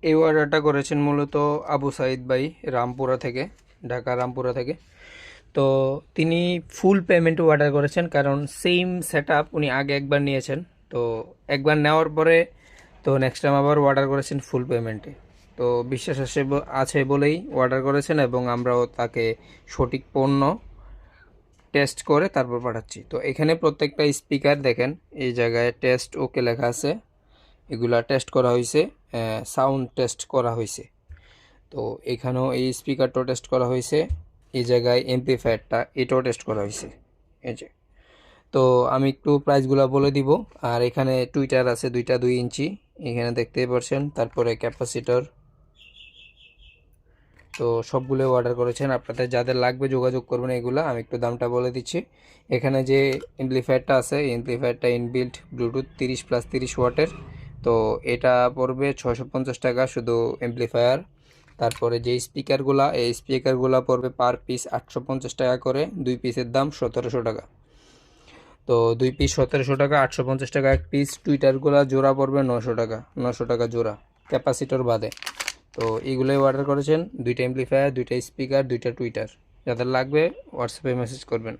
এই অর্ডারটা করেছেন মূলত আবু সাইদ ভাই, রামপুরা থেকে, ঢাকা রামপুরা থেকে। তো তিনি ফুল পেমেন্ট অর্ডার করেছেন, কারণ সেম সেট উনি আগে একবার নিয়েছেন। তো একবার নেওয়ার পরে তো নেক্সট টাইম আবার অর্ডার করেছেন ফুল পেমেন্টে। তো বিশ্বাস আছে বলেই অর্ডার করেছেন, এবং আমরাও তাকে সঠিক পণ্য টেস্ট করে তারপর পাঠাচ্ছি। তো এখানে প্রত্যেকটা স্পিকার দেখেন, এই জায়গায় টেস্ট ওকে লেখা আছে, এগুলা টেস্ট করা হয়েছে, সাউন্ড টেস্ট করা হয়েছে। তো এখানেও এই স্পিকারটাও টেস্ট করা হয়েছে, এই জায়গায় এমপ্লিফায়ারটা এটাও টেস্ট করা হয়েছে, এই যে। তো আমি একটু প্রাইসগুলো বলে দিব। আর এখানে টুইটার আছে দুইটা 2 ইঞ্চি, এখানে দেখতেই পাচ্ছেন। তারপরে ক্যাপাসিটর। তো সবগুলো অর্ডার করেছেন, আপনাদের যাদের লাগবে যোগাযোগ করবেন। এগুলো আমি একটু দামটা বলে দিচ্ছি। এখানে যে এমপ্লিফায়ারটা আছে, এই এমপ্লিফায়ারটা ইনবিল্ট ব্লুটুথ 30+30 ওয়াটের। তো এটা পড়বে 650 টাকা শুধু এমপ্লিফায়ার। তারপরে যে স্পিকারগুলা, এই স্পিকারগুলা পড়বে পার পিস 850 টাকা করে, 2 পিসের দাম 1700 টাকা। তো 2 পিস 1700 টাকা, 850 টাকা এক পিস। টুইটারগুলা জোড়া পড়বে 900 টাকা, 900 টাকা জোড়া, ক্যাপাসিটর বাদে। তো এইগুলোই অর্ডার করেছেন, দুইটা এমপ্লিফায়ার, দুইটা স্পিকার, দুইটা টুইটার। যাদের লাগবে হোয়াটসঅ্যাপে মেসেজ করবেন।